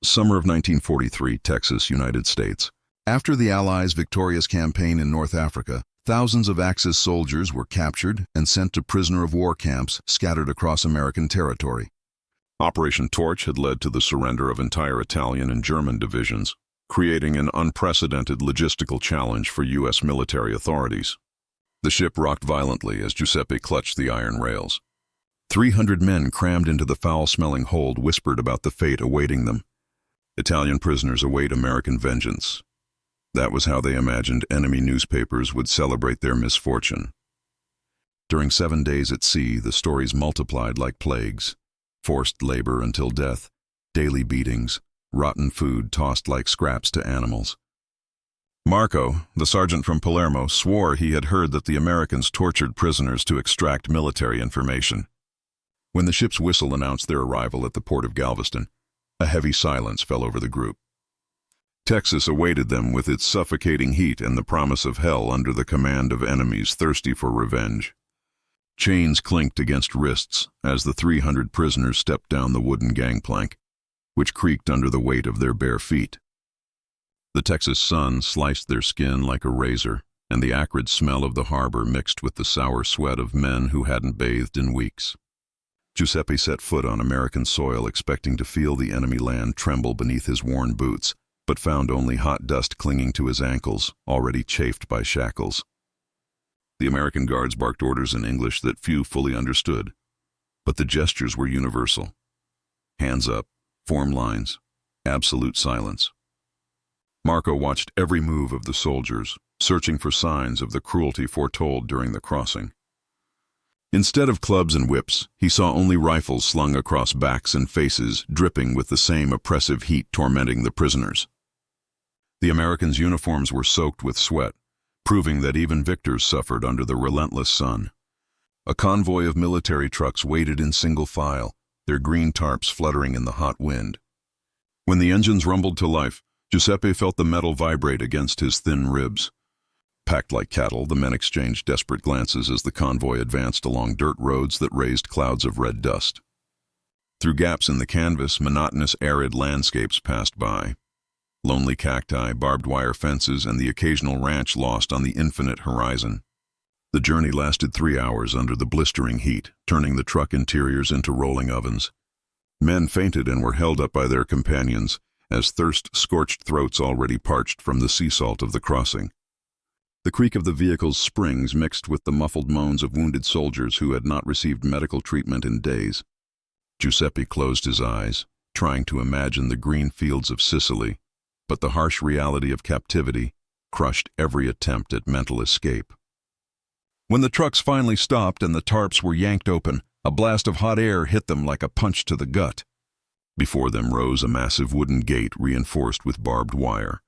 Summer of 1943, Texas, United States. After the Allies' victorious campaign in North Africa, thousands of Axis soldiers were captured and sent to prisoner-of-war camps scattered across American territory. Operation Torch had led to the surrender of entire Italian and German divisions, creating an unprecedented logistical challenge for U.S. military authorities. The ship rocked violently as Giuseppe clutched the iron rails. 300 men crammed into the foul-smelling hold whispered about the fate awaiting them. Italian prisoners await American vengeance. That was how they imagined enemy newspapers would celebrate their misfortune. During 7 days at sea, the stories multiplied like plagues. Forced labor until death, daily beatings, rotten food tossed like scraps to animals. Marco, the sergeant from Palermo, swore he had heard that the Americans tortured prisoners to extract military information. When the ship's whistle announced their arrival at the port of Galveston, a heavy silence fell over the group. Texas awaited them with its suffocating heat and the promise of hell under the command of enemies thirsty for revenge. Chains clinked against wrists as the 300 prisoners stepped down the wooden gangplank, which creaked under the weight of their bare feet. The Texas sun sliced their skin like a razor, and the acrid smell of the harbor mixed with the sour sweat of men who hadn't bathed in weeks. Giuseppe set foot on American soil expecting to feel the enemy land tremble beneath his worn boots, but found only hot dust clinging to his ankles, already chafed by shackles. The American guards barked orders in English that few fully understood, but the gestures were universal. Hands up, form lines, absolute silence. Marco watched every move of the soldiers, searching for signs of the cruelty foretold during the crossing. Instead of clubs and whips, he saw only rifles slung across backs and faces, dripping with the same oppressive heat tormenting the prisoners. The Americans' uniforms were soaked with sweat, proving that even victors suffered under the relentless sun. A convoy of military trucks waited in single file, their green tarps fluttering in the hot wind. When the engines rumbled to life, Giuseppe felt the metal vibrate against his thin ribs. Packed like cattle, the men exchanged desperate glances as the convoy advanced along dirt roads that raised clouds of red dust. Through gaps in the canvas, monotonous arid landscapes passed by. Lonely cacti, barbed wire fences, and the occasional ranch lost on the infinite horizon. The journey lasted 3 hours under the blistering heat, turning the truck interiors into rolling ovens. Men fainted and were held up by their companions, as thirst-scorched throats already parched from the sea salt of the crossing. The creak of the vehicle's springs mixed with the muffled moans of wounded soldiers who had not received medical treatment in days. Giuseppe closed his eyes, trying to imagine the green fields of Sicily, but the harsh reality of captivity crushed every attempt at mental escape. When the trucks finally stopped and the tarps were yanked open, a blast of hot air hit them like a punch to the gut. Before them rose a massive wooden gate reinforced with barbed wire,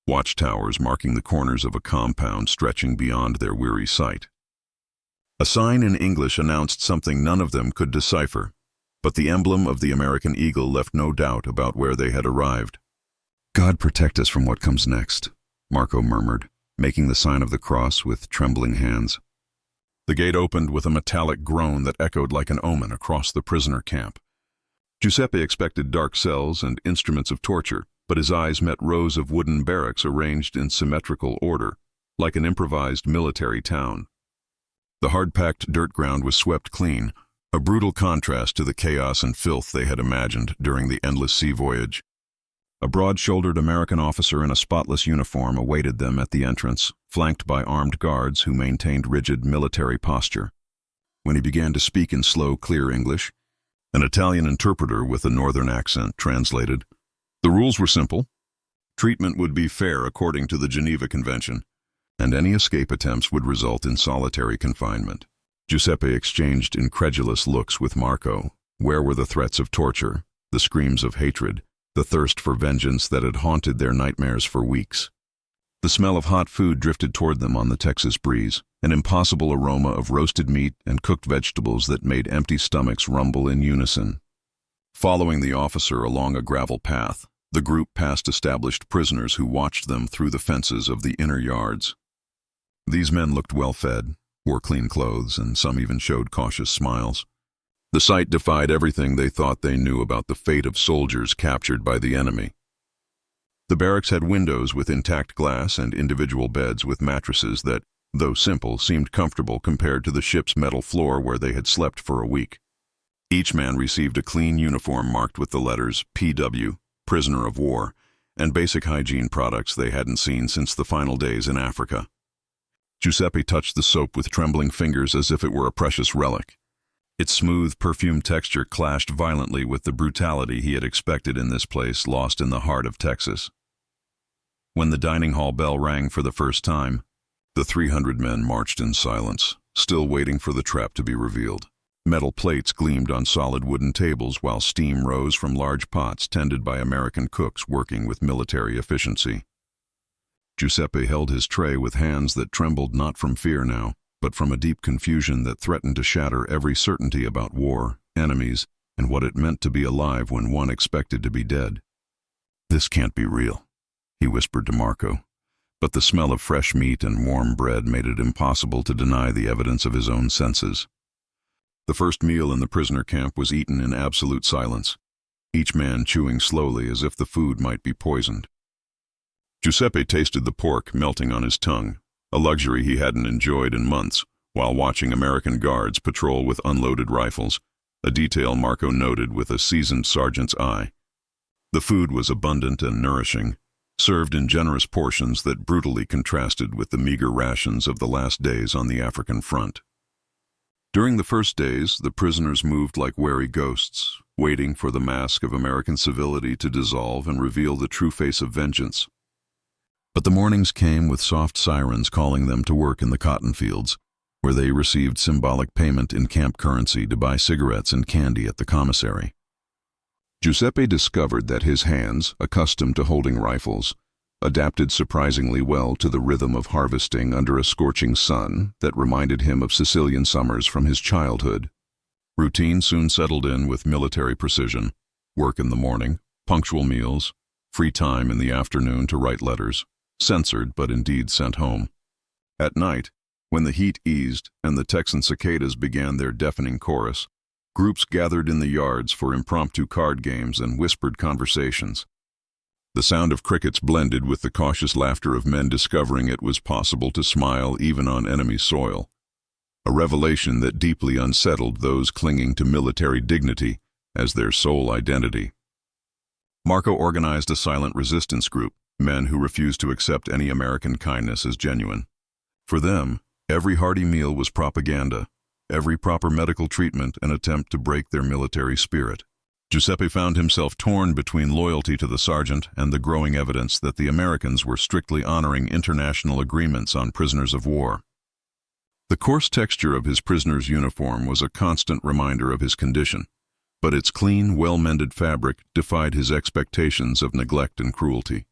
watchtowers marking the corners of a compound stretching beyond their weary sight. A sign in English announced something none of them could decipher, but the emblem of the American eagle left no doubt about where they had arrived. "God protect us from what comes next," Marco murmured, making the sign of the cross with trembling hands. The gate opened with a metallic groan that echoed like an omen across the prisoner camp. Giuseppe expected dark cells and instruments of torture, but his eyes met rows of wooden barracks arranged in symmetrical order, like an improvised military town. The hard-packed dirt ground was swept clean, a brutal contrast to the chaos and filth they had imagined during the endless sea voyage. A broad-shouldered American officer in a spotless uniform awaited them at the entrance, flanked by armed guards who maintained rigid military posture. When he began to speak in slow, clear English, an Italian interpreter with a northern accent translated. The rules were simple. Treatment would be fair according to the Geneva Convention, and any escape attempts would result in solitary confinement. Giuseppe exchanged incredulous looks with Marco. Where were the threats of torture, the screams of hatred, the thirst for vengeance that had haunted their nightmares for weeks? The smell of hot food drifted toward them on the Texas breeze, an impossible aroma of roasted meat and cooked vegetables that made empty stomachs rumble in unison. Following the officer along a gravel path, the group passed established prisoners who watched them through the fences of the inner yards. These men looked well-fed, wore clean clothes, and some even showed cautious smiles. The sight defied everything they thought they knew about the fate of soldiers captured by the enemy. The barracks had windows with intact glass and individual beds with mattresses that, though simple, seemed comfortable compared to the ship's metal floor where they had slept for a week. Each man received a clean uniform marked with the letters PW, prisoner of war, and basic hygiene products they hadn't seen since the final days in Africa. Giuseppe touched the soap with trembling fingers as if it were a precious relic. Its smooth, perfumed texture clashed violently with the brutality he had expected in this place lost in the heart of Texas. When the dining hall bell rang for the first time, the 300 men marched in silence, still waiting for the trap to be revealed. Metal plates gleamed on solid wooden tables while steam rose from large pots tended by American cooks working with military efficiency. Giuseppe held his tray with hands that trembled not from fear now, but from a deep confusion that threatened to shatter every certainty about war, enemies, and what it meant to be alive when one expected to be dead. "This can't be real," he whispered to Marco, but the smell of fresh meat and warm bread made it impossible to deny the evidence of his own senses. The first meal in the prisoner camp was eaten in absolute silence, each man chewing slowly as if the food might be poisoned. Giuseppe tasted the pork melting on his tongue, a luxury he hadn't enjoyed in months, while watching American guards patrol with unloaded rifles, a detail Marco noted with a seasoned sergeant's eye. The food was abundant and nourishing, served in generous portions that brutally contrasted with the meager rations of the last days on the African front. During the first days, the prisoners moved like wary ghosts, waiting for the mask of American civility to dissolve and reveal the true face of vengeance. But the mornings came with soft sirens calling them to work in the cotton fields, where they received symbolic payment in camp currency to buy cigarettes and candy at the commissary. Giuseppe discovered that his hands, accustomed to holding rifles, adapted surprisingly well to the rhythm of harvesting under a scorching sun that reminded him of Sicilian summers from his childhood. Routine soon settled in with military precision: work in the morning, punctual meals, free time in the afternoon to write letters, censored but indeed sent home. At night, when the heat eased and the Texan cicadas began their deafening chorus, groups gathered in the yards for impromptu card games and whispered conversations. The sound of crickets blended with the cautious laughter of men discovering it was possible to smile even on enemy soil, a revelation that deeply unsettled those clinging to military dignity as their sole identity. Marco organized a silent resistance group, men who refused to accept any American kindness as genuine. For them, every hearty meal was propaganda, every proper medical treatment an attempt to break their military spirit. Giuseppe found himself torn between loyalty to the sergeant and the growing evidence that the Americans were strictly honoring international agreements on prisoners of war. The coarse texture of his prisoner's uniform was a constant reminder of his condition, but its clean, well-mended fabric defied his expectations of neglect and cruelty.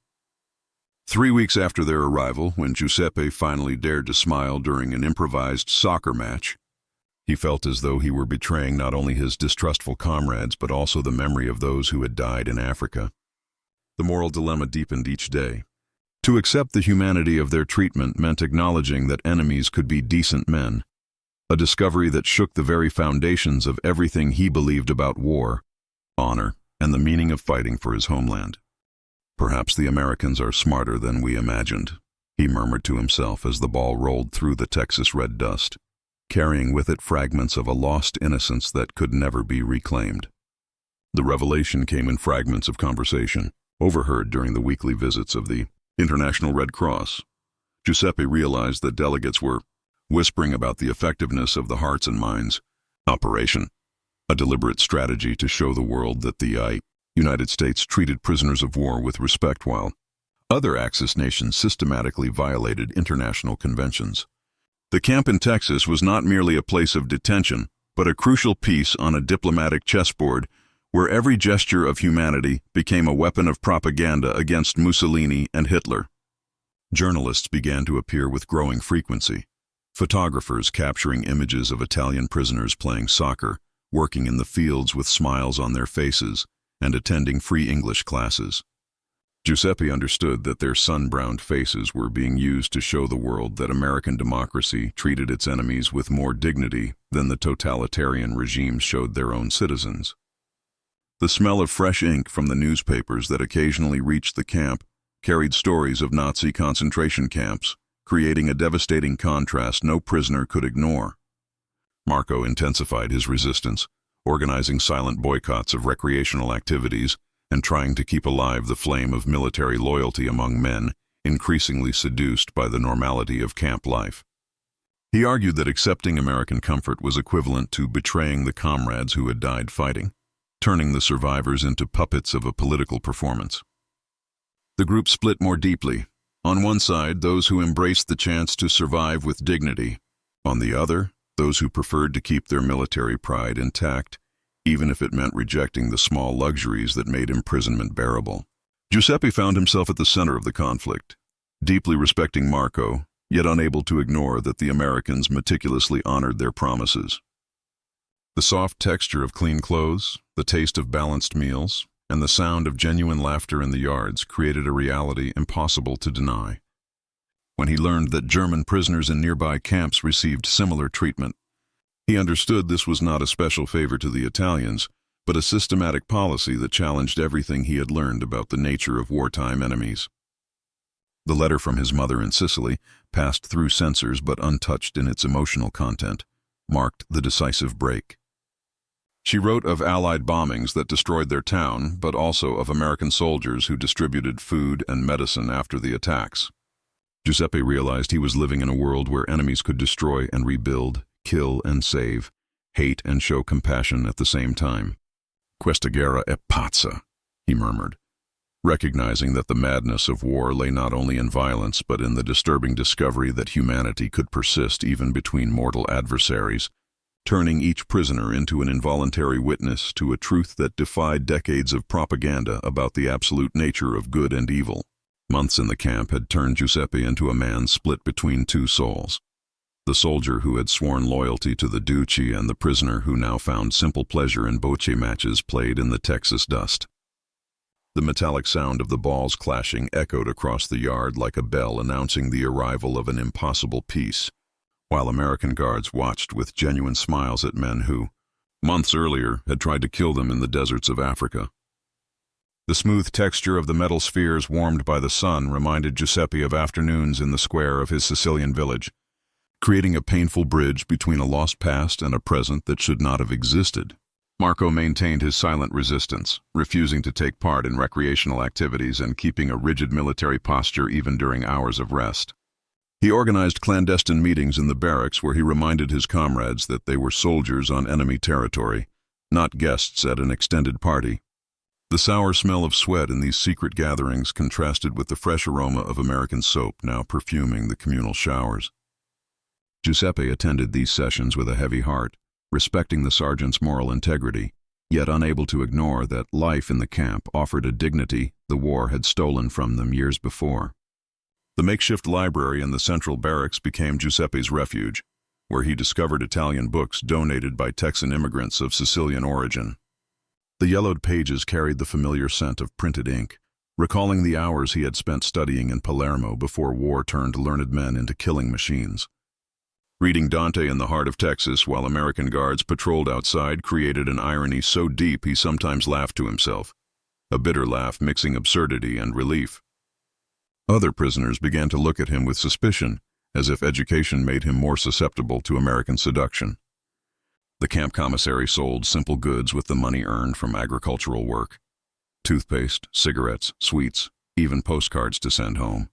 3 weeks after their arrival, when Giuseppe finally dared to smile during an improvised soccer match, he felt as though he were betraying not only his distrustful comrades but also the memory of those who had died in Africa. The moral dilemma deepened each day. To accept the humanity of their treatment meant acknowledging that enemies could be decent men, a discovery that shook the very foundations of everything he believed about war, honor, and the meaning of fighting for his homeland. "Perhaps the Americans are smarter than we imagined," he murmured to himself as the ball rolled through the Texas red dust, carrying with it fragments of a lost innocence that could never be reclaimed. The revelation came in fragments of conversation, overheard during the weekly visits of the International Red Cross. Giuseppe realized that delegates were whispering about the effectiveness of the Hearts and Minds operation, a deliberate strategy to show the world that the United States treated prisoners of war with respect while other Axis nations systematically violated international conventions. The camp in Texas was not merely a place of detention, but a crucial piece on a diplomatic chessboard where every gesture of humanity became a weapon of propaganda against Mussolini and Hitler. Journalists began to appear with growing frequency, photographers capturing images of Italian prisoners playing soccer, working in the fields with smiles on their faces, and attending free English classes. Giuseppe understood that their sun-browned faces were being used to show the world that American democracy treated its enemies with more dignity than the totalitarian regimes showed their own citizens. The smell of fresh ink from the newspapers that occasionally reached the camp carried stories of Nazi concentration camps, creating a devastating contrast no prisoner could ignore. Marco intensified his resistance, organizing silent boycotts of recreational activities and trying to keep alive the flame of military loyalty among men, increasingly seduced by the normality of camp life. He argued that accepting American comfort was equivalent to betraying the comrades who had died fighting, turning the survivors into puppets of a political performance. The group split more deeply. On one side, those who embraced the chance to survive with dignity. On the other, those who preferred to keep their military pride intact, even if it meant rejecting the small luxuries that made imprisonment bearable. Giuseppe found himself at the center of the conflict, deeply respecting Marco, yet unable to ignore that the Americans meticulously honored their promises. The soft texture of clean clothes, the taste of balanced meals, and the sound of genuine laughter in the yards created a reality impossible to deny. When he learned that German prisoners in nearby camps received similar treatment, he understood this was not a special favor to the Italians, but a systematic policy that challenged everything he had learned about the nature of wartime enemies. The letter from his mother in Sicily, passed through censors but untouched in its emotional content, marked the decisive break. She wrote of Allied bombings that destroyed their town, but also of American soldiers who distributed food and medicine after the attacks. Giuseppe realized he was living in a world where enemies could destroy and rebuild, kill and save, hate and show compassion at the same time. "Questa guerra è pazza," he murmured, recognizing that the madness of war lay not only in violence but in the disturbing discovery that humanity could persist even between mortal adversaries, turning each prisoner into an involuntary witness to a truth that defied decades of propaganda about the absolute nature of good and evil. Months in the camp had turned Giuseppe into a man split between two souls. The soldier who had sworn loyalty to the Duce and the prisoner who now found simple pleasure in bocce matches played in the Texas dust. The metallic sound of the balls clashing echoed across the yard like a bell announcing the arrival of an impossible peace, while American guards watched with genuine smiles at men who, months earlier, had tried to kill them in the deserts of Africa. The smooth texture of the metal spheres warmed by the sun reminded Giuseppe of afternoons in the square of his Sicilian village, creating a painful bridge between a lost past and a present that should not have existed. Marco maintained his silent resistance, refusing to take part in recreational activities and keeping a rigid military posture even during hours of rest. He organized clandestine meetings in the barracks where he reminded his comrades that they were soldiers on enemy territory, not guests at an extended party. The sour smell of sweat in these secret gatherings contrasted with the fresh aroma of American soap now perfuming the communal showers. Giuseppe attended these sessions with a heavy heart, respecting the sergeant's moral integrity, yet unable to ignore that life in the camp offered a dignity the war had stolen from them years before. The makeshift library in the central barracks became Giuseppe's refuge, where he discovered Italian books donated by Texan immigrants of Sicilian origin. The yellowed pages carried the familiar scent of printed ink, recalling the hours he had spent studying in Palermo before war turned learned men into killing machines. Reading Dante in the heart of Texas while American guards patrolled outside created an irony so deep he sometimes laughed to himself, a bitter laugh mixing absurdity and relief. Other prisoners began to look at him with suspicion, as if education made him more susceptible to American seduction. The camp commissary sold simple goods with the money earned from agricultural work: toothpaste, cigarettes, sweets, even postcards to send home.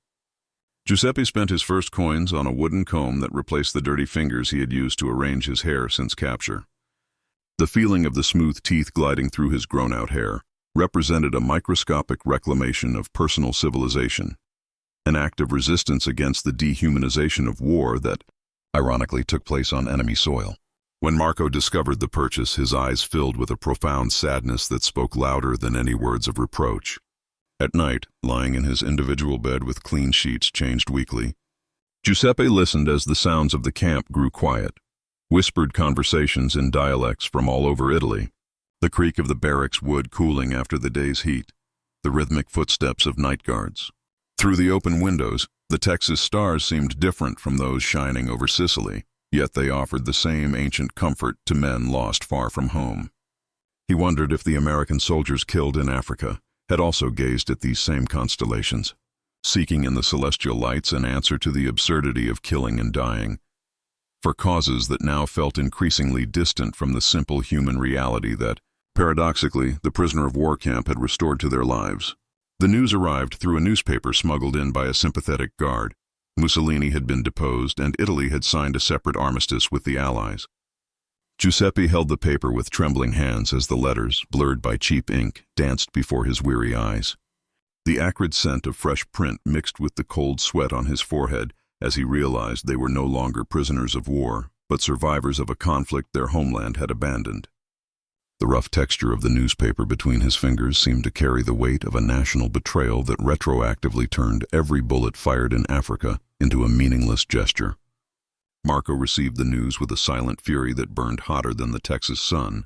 Giuseppe spent his first coins on a wooden comb that replaced the dirty fingers he had used to arrange his hair since capture. The feeling of the smooth teeth gliding through his grown-out hair represented a microscopic reclamation of personal civilization, an act of resistance against the dehumanization of war that, ironically, took place on enemy soil. When Marco discovered the purchase, his eyes filled with a profound sadness that spoke louder than any words of reproach. At night, lying in his individual bed with clean sheets changed weekly, Giuseppe listened as the sounds of the camp grew quiet, whispered conversations in dialects from all over Italy, the creak of the barracks wood cooling after the day's heat, the rhythmic footsteps of night guards. Through the open windows, the Texas stars seemed different from those shining over Sicily, yet they offered the same ancient comfort to men lost far from home. He wondered if the American soldiers killed in Africa had also gazed at these same constellations, seeking in the celestial lights an answer to the absurdity of killing and dying, for causes that now felt increasingly distant from the simple human reality that, paradoxically, the prisoner of war camp had restored to their lives. The news arrived through a newspaper smuggled in by a sympathetic guard. Mussolini had been deposed, and Italy had signed a separate armistice with the Allies. Giuseppe held the paper with trembling hands as the letters, blurred by cheap ink, danced before his weary eyes. The acrid scent of fresh print mixed with the cold sweat on his forehead as he realized they were no longer prisoners of war, but survivors of a conflict their homeland had abandoned. The rough texture of the newspaper between his fingers seemed to carry the weight of a national betrayal that retroactively turned every bullet fired in Africa into a meaningless gesture. Marco received the news with a silent fury that burned hotter than the Texas sun.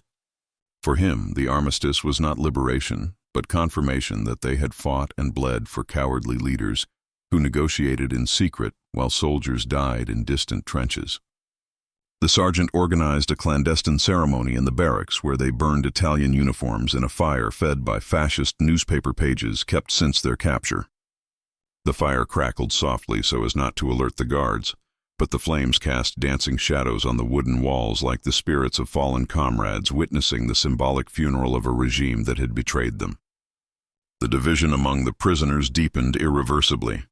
For him, the armistice was not liberation, but confirmation that they had fought and bled for cowardly leaders who negotiated in secret while soldiers died in distant trenches. The sergeant organized a clandestine ceremony in the barracks where they burned Italian uniforms in a fire fed by fascist newspaper pages kept since their capture. The fire crackled softly so as not to alert the guards, but the flames cast dancing shadows on the wooden walls like the spirits of fallen comrades witnessing the symbolic funeral of a regime that had betrayed them. The division among the prisoners deepened irreversibly.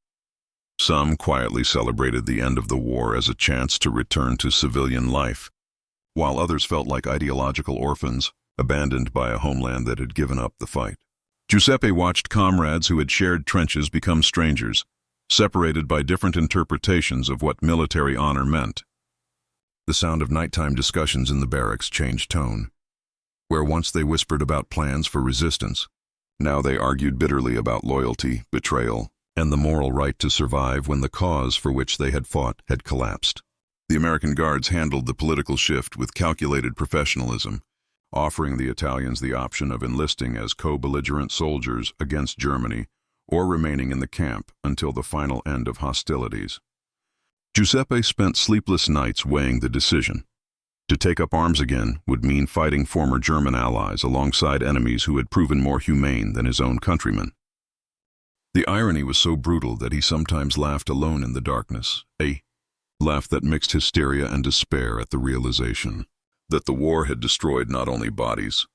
Some quietly celebrated the end of the war as a chance to return to civilian life, while others felt like ideological orphans, abandoned by a homeland that had given up the fight. Giuseppe watched comrades who had shared trenches become strangers, separated by different interpretations of what military honor meant. The sound of nighttime discussions in the barracks changed tone. Where once they whispered about plans for resistance, now they argued bitterly about loyalty, betrayal, and the moral right to survive when the cause for which they had fought had collapsed. The American guards handled the political shift with calculated professionalism, offering the Italians the option of enlisting as co-belligerent soldiers against Germany or remaining in the camp until the final end of hostilities. Giuseppe spent sleepless nights weighing the decision. To take up arms again would mean fighting former German allies alongside enemies who had proven more humane than his own countrymen. The irony was so brutal that he sometimes laughed alone in the darkness, a laugh that mixed hysteria and despair at the realization that the war had destroyed not only bodies,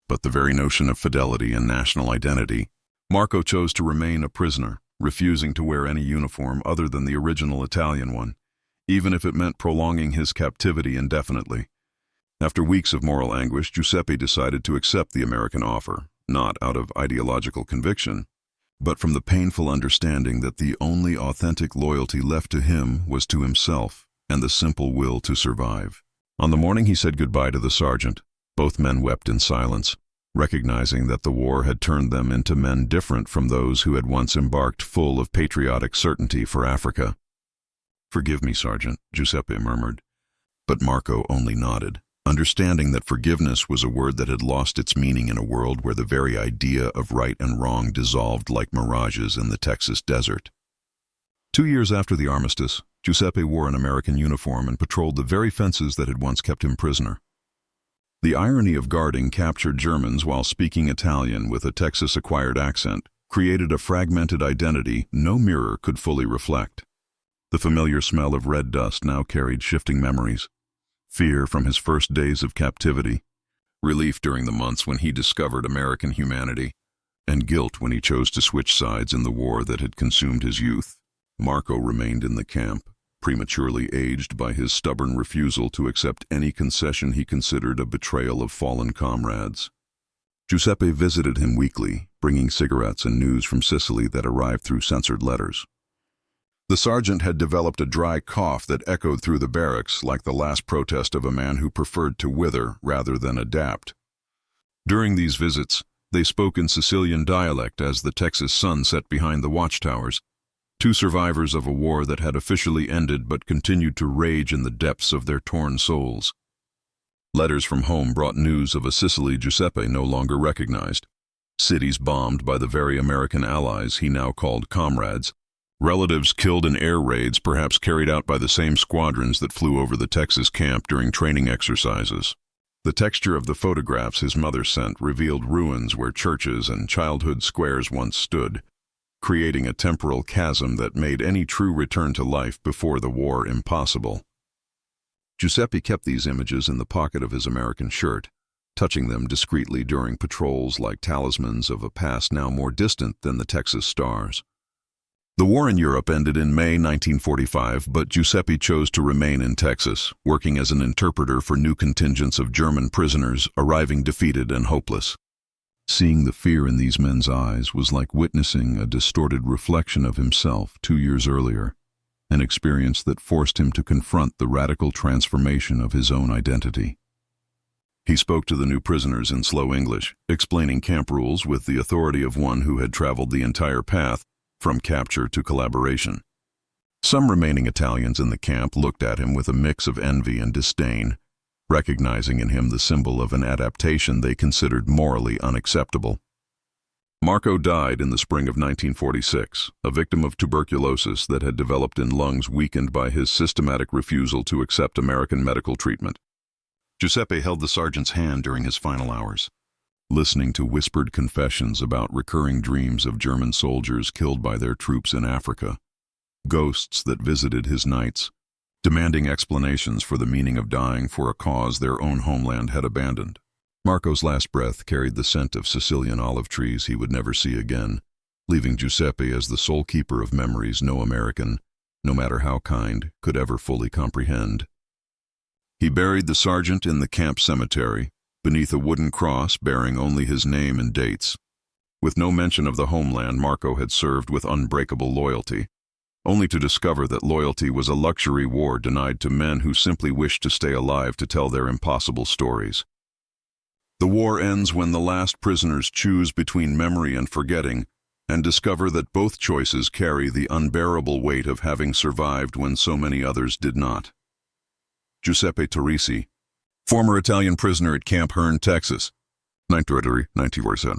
but the very notion of fidelity and national identity. Marco chose to remain a prisoner, refusing to wear any uniform other than the original Italian one, even if it meant prolonging his captivity indefinitely. After weeks of moral anguish, Giuseppe decided to accept the American offer, not out of ideological conviction, but from the painful understanding that the only authentic loyalty left to him was to himself and the simple will to survive. On the morning he said goodbye to the sergeant, both men wept in silence, recognizing that the war had turned them into men different from those who had once embarked full of patriotic certainty for Africa. "Forgive me, Sergeant," Giuseppe murmured, but Marco only nodded, understanding that forgiveness was a word that had lost its meaning in a world where the very idea of right and wrong dissolved like mirages in the Texas desert. 2 years after the armistice, Giuseppe wore an American uniform and patrolled the very fences that had once kept him prisoner. The irony of guarding captured Germans while speaking Italian with a Texas-acquired accent created a fragmented identity no mirror could fully reflect. The familiar smell of red dust now carried shifting memories. Fear from his first days of captivity, relief during the months when he discovered American humanity, and guilt when he chose to switch sides in the war that had consumed his youth. Marco remained in the camp, prematurely aged by his stubborn refusal to accept any concession he considered a betrayal of fallen comrades. Giuseppe visited him weekly, bringing cigarettes and news from Sicily that arrived through censored letters. The sergeant had developed a dry cough that echoed through the barracks like the last protest of a man who preferred to wither rather than adapt. During these visits, they spoke in Sicilian dialect as the Texas sun set behind the watchtowers, two survivors of a war that had officially ended but continued to rage in the depths of their torn souls. Letters from home brought news of a Sicily Giuseppe no longer recognized. cities bombed by the very American allies he now called comrades, relatives killed in air raids perhaps carried out by the same squadrons that flew over the Texas camp during training exercises. The texture of the photographs his mother sent revealed ruins where churches and childhood squares once stood, creating a temporal chasm that made any true return to life before the war impossible. Giuseppe kept these images in the pocket of his American shirt, touching them discreetly during patrols like talismans of a past now more distant than the Texas stars. The war in Europe ended in May 1945, but Giuseppe chose to remain in Texas, working as an interpreter for new contingents of German prisoners arriving defeated and hopeless. Seeing the fear in these men's eyes was like witnessing a distorted reflection of himself 2 years earlier, an experience that forced him to confront the radical transformation of his own identity. He spoke to the new prisoners in slow English, explaining camp rules with the authority of one who had traveled the entire path, from capture to collaboration. Some remaining Italians in the camp looked at him with a mix of envy and disdain, recognizing in him the symbol of an adaptation they considered morally unacceptable. Marco died in the spring of 1946, a victim of tuberculosis that had developed in lungs weakened by his systematic refusal to accept American medical treatment. Giuseppe held the sergeant's hand during his final hours, listening to whispered confessions about recurring dreams of German soldiers killed by their troops in Africa, ghosts that visited his nights, demanding explanations for the meaning of dying for a cause their own homeland had abandoned. Marco's last breath carried the scent of Sicilian olive trees he would never see again, leaving Giuseppe as the sole keeper of memories no American, no matter how kind, could ever fully comprehend. He buried the sergeant in the camp cemetery, beneath a wooden cross bearing only his name and dates. With no mention of the homeland Marco had served with unbreakable loyalty, only to discover that loyalty was a luxury war denied to men who simply wished to stay alive to tell their impossible stories. The war ends when the last prisoners choose between memory and forgetting, and discover that both choices carry the unbearable weight of having survived when so many others did not. Giuseppe Torrisi, former Italian prisoner at Camp Hearn, Texas, 1947.